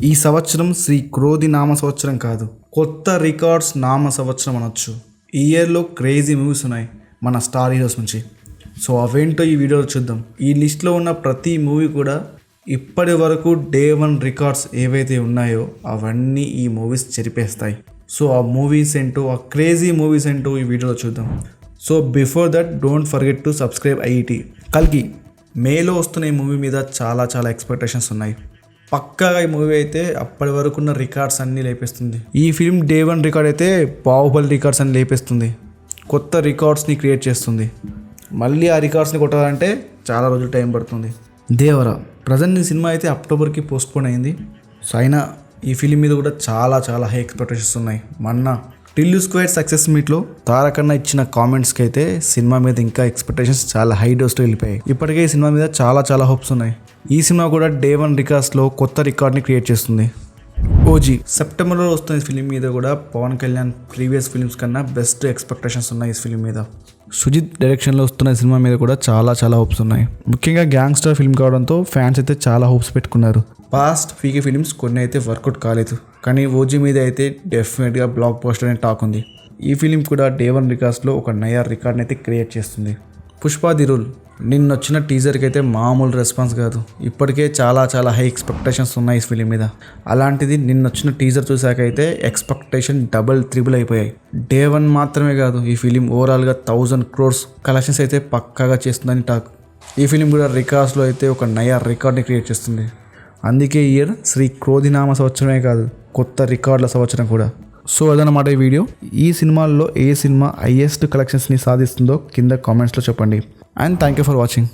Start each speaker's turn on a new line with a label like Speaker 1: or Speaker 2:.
Speaker 1: ఈ సంవత్సరం శ్రీ క్రోధి నామ సంవత్సరం కాదు, కొత్త రికార్డ్స్ నామ సంవత్సరం అనొచ్చు. ఈ ఇయర్లో క్రేజీ మూవీస్ ఉన్నాయి మన స్టార్ హీరోస్ నుంచి. సో అవేంటో ఈ వీడియోలో చూద్దాం. ఈ లిస్ట్లో ఉన్న ప్రతి మూవీ కూడా ఇప్పటి వరకు డే 1 రికార్డ్స్ ఏవైతే ఉన్నాయో అవన్నీ ఈ మూవీస్ చెరిపేస్తాయి. సో ఆ మూవీస్ ఏంటో, ఆ క్రేజీ మూవీస్ ఏంటో ఈ వీడియోలో చూద్దాం. So before that don't forget to subscribe ఐఈటీ. కల్కి మేలో వస్తున్న ఈ మూవీ మీద చాలా ఎక్స్పెక్టేషన్స్ ఉన్నాయి. పక్కాగా ఈ మూవీ అయితే అప్పటి వరకు ఉన్న రికార్డ్స్ అన్నీ లేపేస్తుంది. ఈ ఫిల్మ్ డే 1 రికార్డ్ అయితే బాహుబలి రికార్డ్స్ అని లేపేస్తుంది. కొత్త రికార్డ్స్ని క్రియేట్ చేస్తుంది. మళ్ళీ ఆ రికార్డ్స్ని కొట్టాలంటే చాలా రోజులు టైం పడుతుంది. దేవరా ప్రజెంట్ ఈ సినిమా అయితే అక్టోబర్కి పోస్ట్పోన్ అయింది. సో అయినా ఈ ఫిలిం మీద కూడా చాలా హై ఎక్స్పెక్టేషన్స్ ఉన్నాయి. మొన్న టిల్లు స్క్వేర్ సక్సెస్ మీట్లో తారకన్న ఇచ్చిన కామెంట్స్కి అయితే సినిమా మీద ఇంకా ఎక్స్పెక్టేషన్స్ చాలా హై డోస్లో వెళ్ళిపోయాయి. ఇప్పటికే ఈ సినిమా మీద చాలా హోప్స్ ఉన్నాయి. ఈ సినిమా కూడా డే 1 రికార్డ్స్లో కొత్త రికార్డ్ని క్రియేట్ చేస్తుంది. ఓజీ సెప్టెంబర్లో వస్తున్న ఈ ఫిలిం మీద కూడా పవన్ కళ్యాణ్ ప్రీవియస్ ఫిలిమ్స్ కన్నా బెస్ట్ ఎక్స్పెక్టేషన్స్ ఉన్నాయి ఈ ఫిలిం మీద. సుజిత్ డైరెక్షన్లో వస్తున్న సినిమా మీద కూడా చాలా హోప్స్ ఉన్నాయి. ముఖ్యంగా గ్యాంగ్స్టర్ ఫిల్మ్ కావడంతో ఫ్యాన్స్ అయితే చాలా హోప్స్ పెట్టుకున్నారు. పాస్ట్ పీకే ఫిలిమ్స్ కొన్ని అయితే వర్కౌట్ కాలేదు, కానీ ఓజీ మీద అయితే డెఫినెట్గా బ్లాక్ పోస్టర్ అనే టాక్ ఉంది. ఈ ఫిలిం కూడా డే 1 రికార్డ్స్లో ఒక నయా రికార్డ్ని అయితే క్రియేట్ చేస్తుంది. పుష్ప ది రూల్ నిన్నొచ్చిన టీజర్కి అయితే మామూలు రెస్పాన్స్ కాదు. ఇప్పటికే చాలా హై ఎక్స్పెక్టేషన్స్ ఉన్నాయి ఈ ఫిలిం మీద. అలాంటిది నిన్నొచ్చిన టీజర్ చూసాకైతే ఎక్స్పెక్టేషన్ డబల్ త్రిబుల్ అయిపోయాయి. డే 1 మాత్రమే కాదు, ఈ ఫిలిం ఓవరాల్గా 1000 crores కలెక్షన్స్ అయితే పక్కాగా చేస్తుందని టాక్. ఈ ఫిలిం కూడా రికార్డ్స్లో అయితే ఒక నయా రికార్డ్ని క్రియేట్ చేస్తుంది. అందుకే ఈ ఇయర్ శ్రీ క్రోధినామ సంవత్సరమే కాదు, కొత్త రికార్డుల సంవత్సరం కూడా. సో అదనమాట ఈ వీడియో. ఈ సినిమాల్లో ఏ సినిమా హైయెస్ట్ కలెక్షన్స్ని సాధిస్తుందో కింద కామెంట్స్లో చెప్పండి. And thank you for watching.